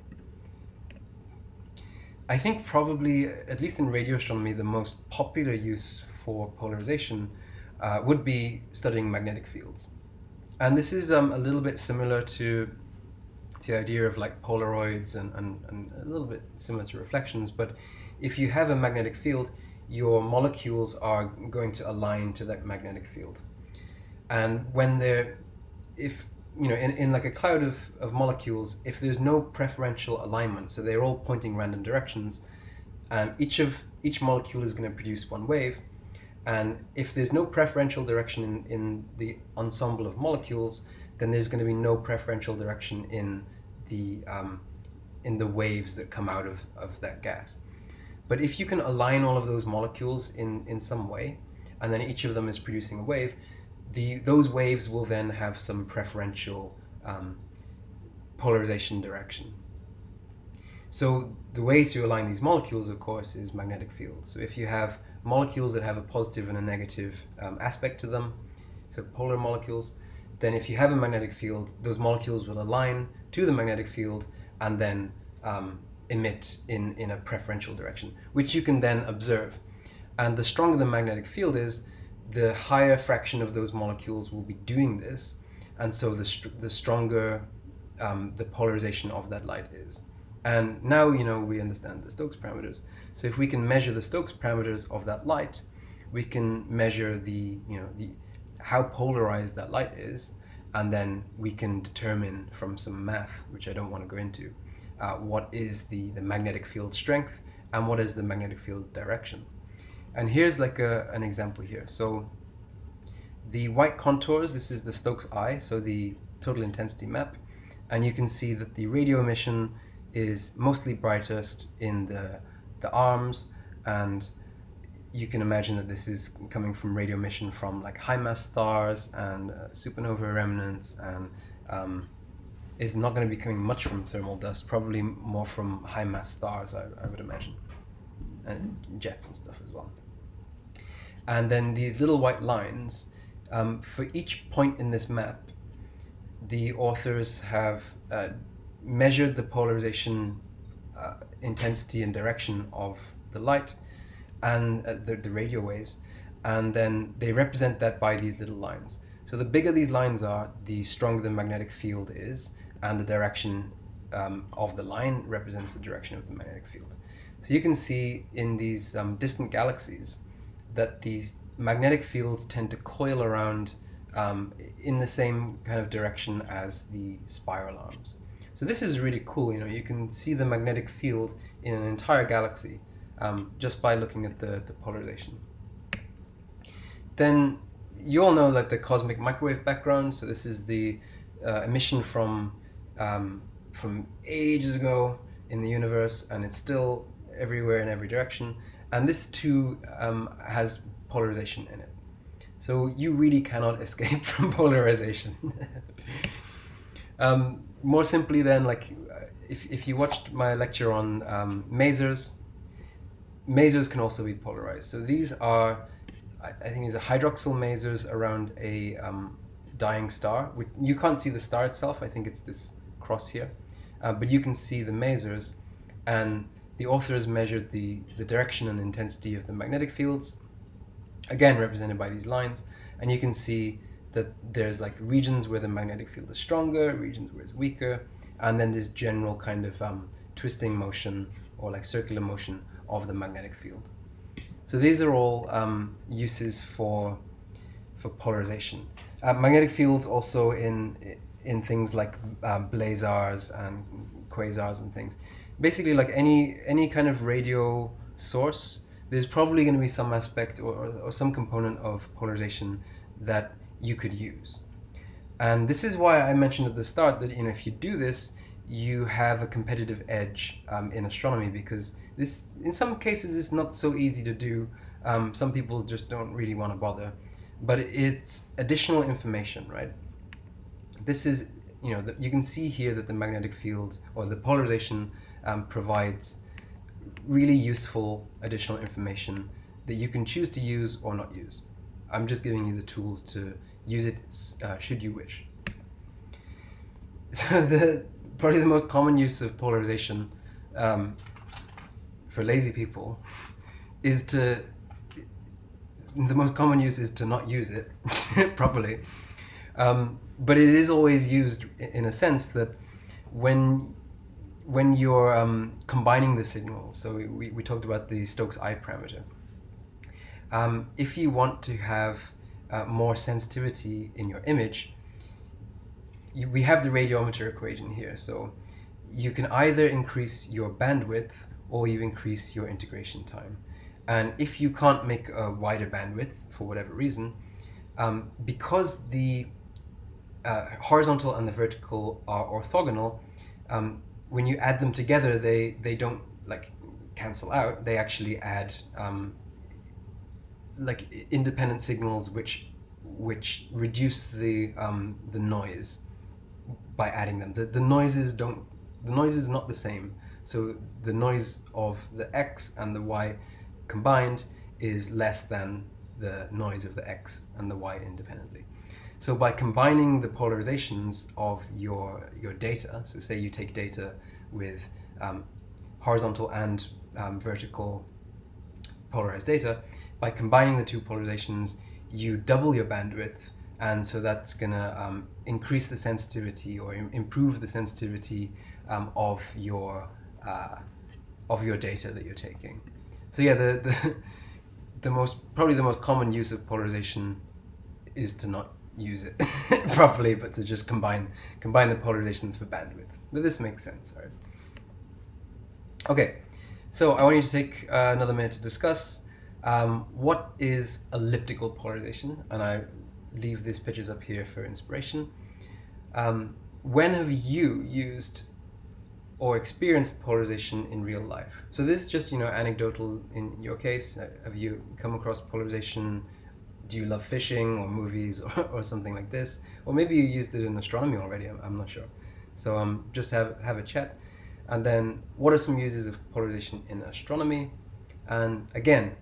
I think probably, at least in radio astronomy, the most popular use for polarization would be studying magnetic fields. And this is a little bit similar to the idea of Polaroids and a little bit similar to reflections. But if you have a magnetic field, your molecules are going to align to that magnetic field. And when in a cloud of molecules, if there's no preferential alignment, so they're all pointing random directions, each molecule is going to produce one wave. And if there's no preferential direction in the ensemble of molecules, then there's going to be no preferential direction in the waves that come out of that gas. But if you can align all of those molecules in some way, and then each of them is producing a wave, those waves will then have some preferential polarization direction. So the way to align these molecules, of course, is magnetic fields. So if you have molecules that have a positive and a negative aspect to them, so polar molecules, then if you have a magnetic field, those molecules will align to the magnetic field and then emit in a preferential direction, which you can then observe. And the stronger the magnetic field is, the higher fraction of those molecules will be doing this, and so the stronger the polarization of that light is. And now we understand the Stokes parameters. So if we can measure the Stokes parameters of that light, we can measure how polarized that light is, and then we can determine from some math, which I don't want to go into, what is the magnetic field strength and what is the magnetic field direction. And here's an example here. So the white contours, this is the Stokes eye, so the total intensity map, and you can see that the radio emission is mostly brightest in the arms, and you can imagine that this is coming from radio emission from high mass stars and supernova remnants, and is not going to be coming much from thermal dust, probably more from high mass stars, I would imagine, and jets and stuff as well. And then these little white lines, for each point in this map, the authors have measured the polarization intensity and direction of the light and the radio waves, and then they represent that by these little lines. So the bigger these lines are, the stronger the magnetic field is, and the direction of the line represents the direction of the magnetic field. So you can see in these distant galaxies that these magnetic fields tend to coil around in the same kind of direction as the spiral arms. So this is really cool. You can see the magnetic field in an entire galaxy just by looking at the polarization. Then you all know the cosmic microwave background. So this is the emission from ages ago in the universe, and it's still everywhere in every direction. And this too has polarization in it. So you really cannot escape from polarization. More simply then, if you watched my lecture on masers can also be polarized. So these are, I think these are hydroxyl masers around a dying star. You can't see the star itself. I think it's this cross here, but you can see the masers, and the author has measured the direction and intensity of the magnetic fields, again represented by these lines, and you can see that there's like regions where the magnetic field is stronger, regions where it's weaker, and then this general kind of twisting motion or like circular motion of the magnetic field. So these are all uses for polarization. Magnetic fields also in things like blazars and quasars and things. Basically, like any kind of radio source, there's probably going to be some aspect or some component of polarization that you could use. And this is why I mentioned at the start that if you do this, you have a competitive edge in astronomy, because this, in some cases, is not so easy to do. Some people just don't really want to bother, but it's additional information, right? This is, you can see here that the magnetic field or the polarization provides really useful additional information that you can choose to use or not use. I'm just giving you the tools to use it should you wish. So probably the most common use of polarization for lazy people is the most common use is to not use it properly. But it is always used in a sense that when you're combining the signals, so we talked about the Stokes I parameter. If you want to have more sensitivity in your image, we have the radiometer equation here. So you can either increase your bandwidth or you increase your integration time. And if you can't make a wider bandwidth for whatever reason, because the horizontal and the vertical are orthogonal, when you add them together, they don't like cancel out. They actually add like independent signals which reduce the noise by adding them. The noise is not the same. So the noise of the X and the Y combined is less than the noise of the X and the Y independently. So by combining the polarizations of your data, so say you take data with horizontal and vertical polarized data, by combining the two polarizations, you double your bandwidth, and so that's going to increase the sensitivity or improve the sensitivity of your data that you're taking. So yeah, probably the most common use of polarization is to not use it properly, but to just combine the polarizations for bandwidth. But this makes sense, right? Okay, so I want you to take another minute to discuss what is elliptical polarization, and I leave these pictures up here for inspiration. When have you used or experienced polarization in real life? So this is just anecdotal in your case. Have you come across polarization? Do you love fishing or movies or something like this? Or maybe you used it in astronomy already, I'm not sure. So just have a chat. And then what are some uses of polarization in astronomy? And again,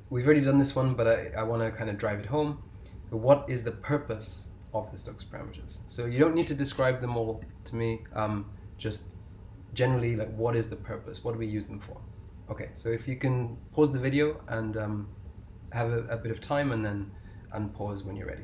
we've already done this one, but I want to kind of drive it home. What is the purpose of the Stokes parameters? So you don't need to describe them all to me, just generally, like, what is the purpose? What do we use them for? Okay, so if you can pause the video and have a bit of time, and then unpause when you're ready.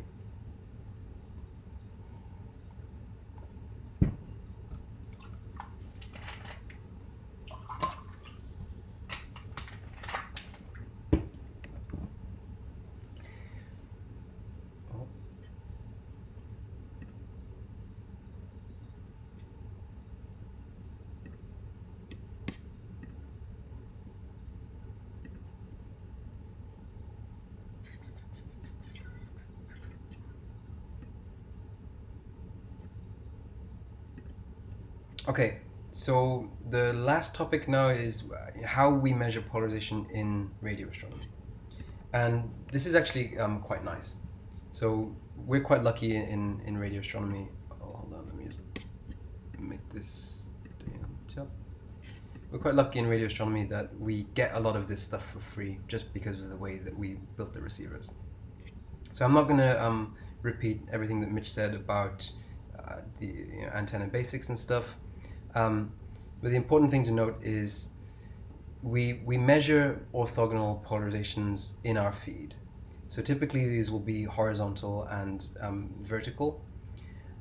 Okay, so the last topic now is how we measure polarization in radio astronomy. And this is actually quite nice. So we're quite lucky in radio astronomy. Oh, hold on, let me just make this stand up. We're quite lucky in radio astronomy that we get a lot of this stuff for free just because of the way that we built the receivers. So I'm not going to repeat everything that Mitch said about the antenna basics and stuff. But the important thing to note is we measure orthogonal polarizations in our feed. So typically these will be horizontal and vertical,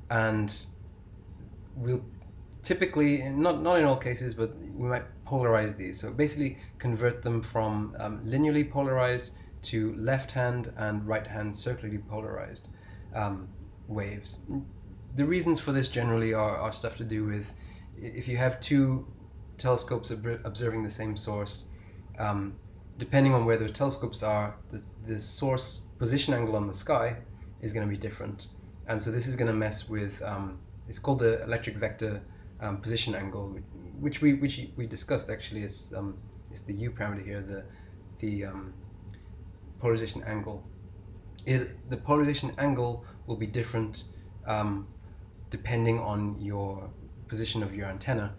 and we'll typically, not in all cases, but we might polarize these. So basically convert them from linearly polarized to left-hand and right-hand circularly polarized waves. The reasons for this generally are stuff to do with if you have two telescopes observing the same source, depending on where the telescopes are, the source position angle on the sky is going to be different. And so this is going to mess with, it's called the electric vector position angle, which we discussed actually. It's the U parameter here, the polarization angle. The polarization angle will be different depending on your position of your antenna,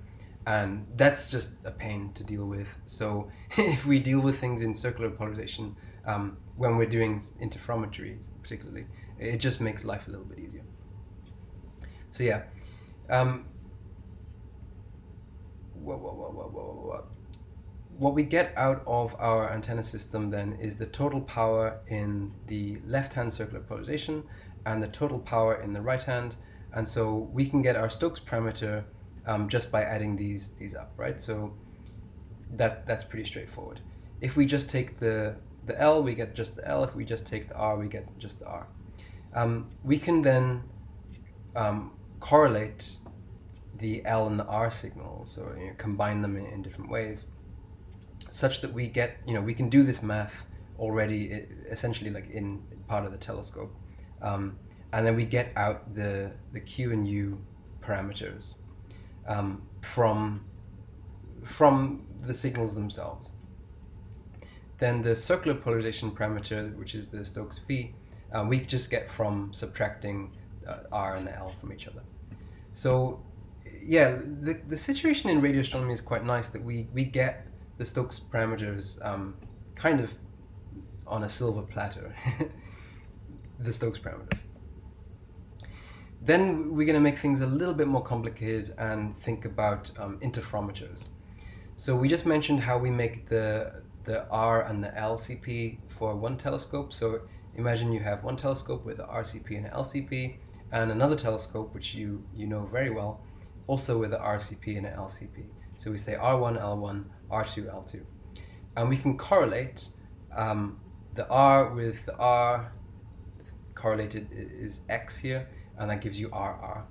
and that's just a pain to deal with. So if we deal with things in circular polarization, when we're doing interferometry particularly, it just makes life a little bit easier. So yeah, what we get out of our antenna system then is the total power in the left-hand circular polarization and the total power in the right hand, and so we can get our Stokes parameter just by adding these up, right? So that's pretty straightforward. If we just take the L, we get just the L. If we just take the R, we get just the R. We can then correlate the L and the R signals, or combine them in different ways, such that we get, we can do this math already essentially like in part of the telescope, and then we get out the Q and U parameters from the signals themselves. Then the circular polarization parameter, which is the Stokes phi, we just get from subtracting R and the L from each other. So yeah, the situation in radio astronomy is quite nice, that we get the Stokes parameters kind of on a silver platter, the Stokes parameters. Then we're going to make things a little bit more complicated and think about interferometers. So we just mentioned how we make the R and the LCP for one telescope. So imagine you have one telescope with the RCP and an LCP, and another telescope, which you know very well, also with the RCP and an LCP. So we say R1, L1, R2, L2. And we can correlate the R with the R, correlated is X here, and that gives you RR.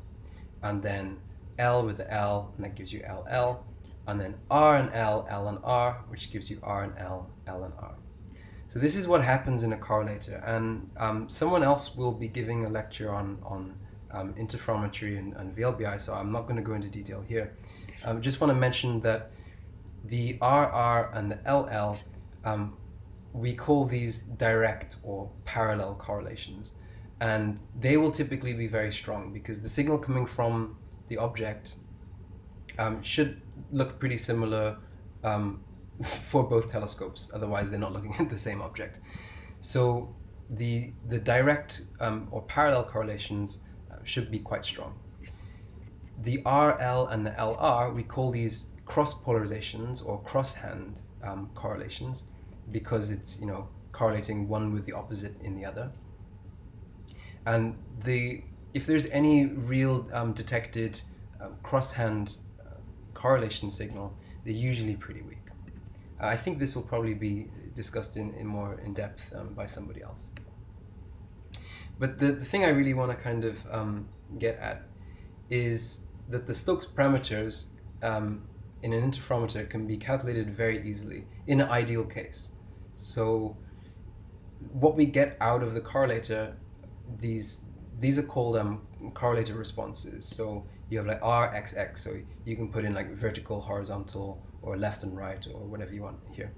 And then L with the L, and that gives you LL. And then R and L, L and R, which gives you R and L, L and R. So this is what happens in a correlator. And someone else will be giving a lecture on interferometry and VLBI, so I'm not going to go into detail here. I just want to mention that the RR and the LL, we call these direct or parallel correlations, and they will typically be very strong because the signal coming from the object should look pretty similar for both telescopes, otherwise they're not looking at the same object. So the direct or parallel correlations should be quite strong. The RL and the LR, we call these cross polarizations or cross-hand correlations, because it's correlating one with the opposite in the other. And if there's any real detected cross-hand correlation signal, they're usually pretty weak. I think this will probably be discussed in more in depth by somebody else. But the thing I really want to kind of get at is that the Stokes parameters in an interferometer can be calculated very easily in an ideal case. So what we get out of the correlator, these are called correlator responses. So you have like R, X, X, so you can put in like vertical, horizontal, or left and right, or whatever you want here.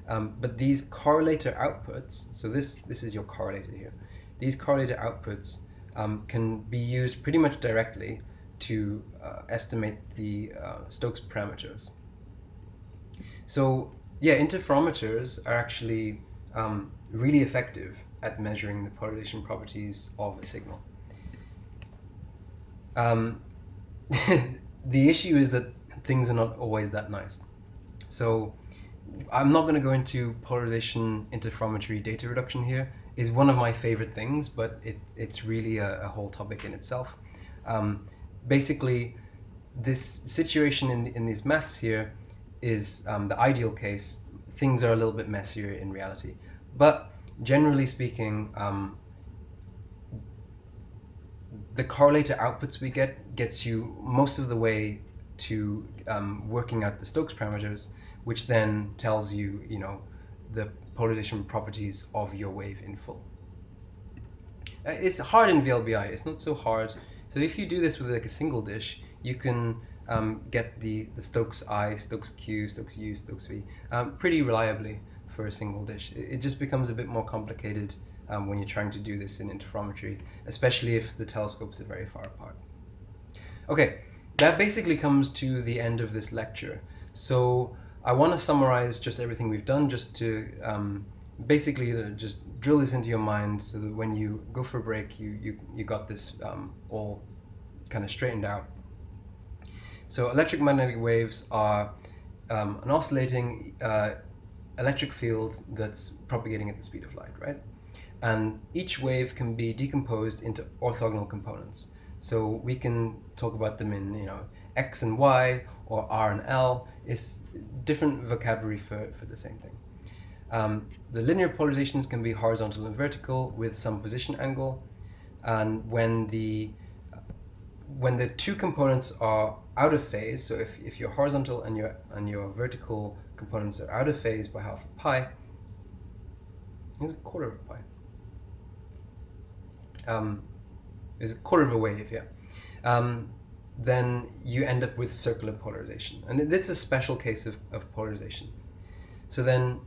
But these correlator outputs, so this is your correlator here. These correlator outputs can be used pretty much directly to estimate the Stokes parameters. So yeah, interferometers are actually really effective at measuring the polarization properties of a signal. The issue is that things are not always that nice. So I'm not going to go into polarization interferometry data reduction here. It's one of my favorite things, but it's really a whole topic in itself. Basically, this situation in these maths here is the ideal case. Things are a little bit messier in reality. But generally speaking, the correlator outputs we gets you most of the way to working out the Stokes parameters, which then tells you, the polarization properties of your wave in full. It's hard in VLBI. It's not so hard. So if you do this with like a single dish, you can get the Stokes I, Stokes Q, Stokes U, Stokes V pretty reliably for a single dish. It just becomes a bit more complicated when you're trying to do this in interferometry, especially if the telescopes are very far apart. Okay, that basically comes to the end of this lecture. So I want to summarize just everything we've done, just to basically just drill this into your mind, so that when you go for a break, you got this all kind of straightened out. So electromagnetic waves are an oscillating electric field that's propagating at the speed of light, right? And each wave can be decomposed into orthogonal components. So we can talk about them in X and Y, or R and L. Is different vocabulary for the same thing. The linear polarizations can be horizontal and vertical with some position angle, and when the two components are out of phase, so if your horizontal and your vertical components are out of phase by half a pi, it's a quarter of a pi. Is a quarter of a wave, yeah. Then you end up with circular polarization, and this is a special case of polarization. So then,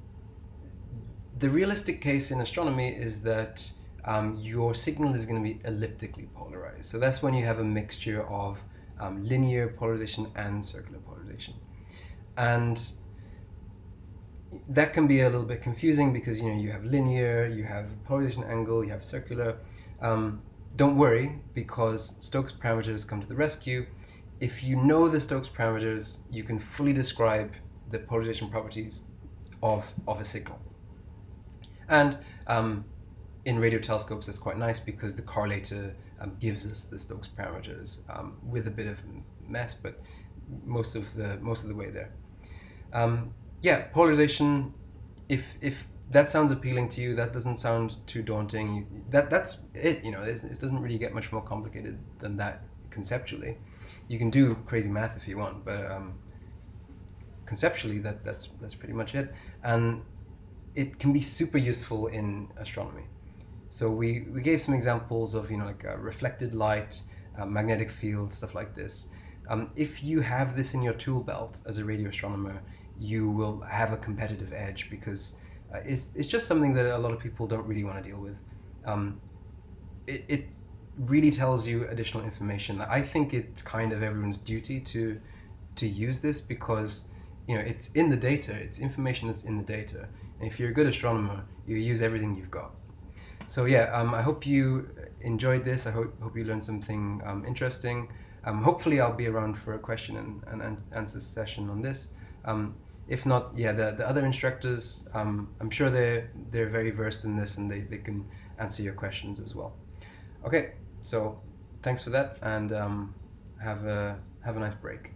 the realistic case in astronomy is that your signal is going to be elliptically polarized. So that's when you have a mixture of linear polarization and circular polarization, and that can be a little bit confusing because you have linear, you have polarization angle, you have circular. Don't worry, because Stokes parameters come to the rescue. If you know the Stokes parameters, you can fully describe the polarization properties of a signal. And in radio telescopes, that's quite nice because the correlator gives us the Stokes parameters with a bit of mess, but most of the way there. Yeah, polarization. If that sounds appealing to you, that doesn't sound too daunting, that's it. It doesn't really get much more complicated than that conceptually. You can do crazy math if you want, but conceptually that's pretty much it. And it can be super useful in astronomy. So we gave some examples of like reflected light, magnetic field, stuff like this. If you have this in your tool belt as a radio astronomer, you will have a competitive edge, because it's just something that a lot of people don't really want to deal with. It really tells you additional information. I think it's kind of everyone's duty to use this, because it's in the data. It's information that's in the data, and if you're a good astronomer, you use everything you've got. So yeah, I hope you enjoyed this. I hope you learned something interesting. Hopefully I'll be around for a question and answer session on this. If not, yeah, the other instructors, I'm sure they're very versed in this, and they can answer your questions as well. Okay, so thanks for that, and have a nice break.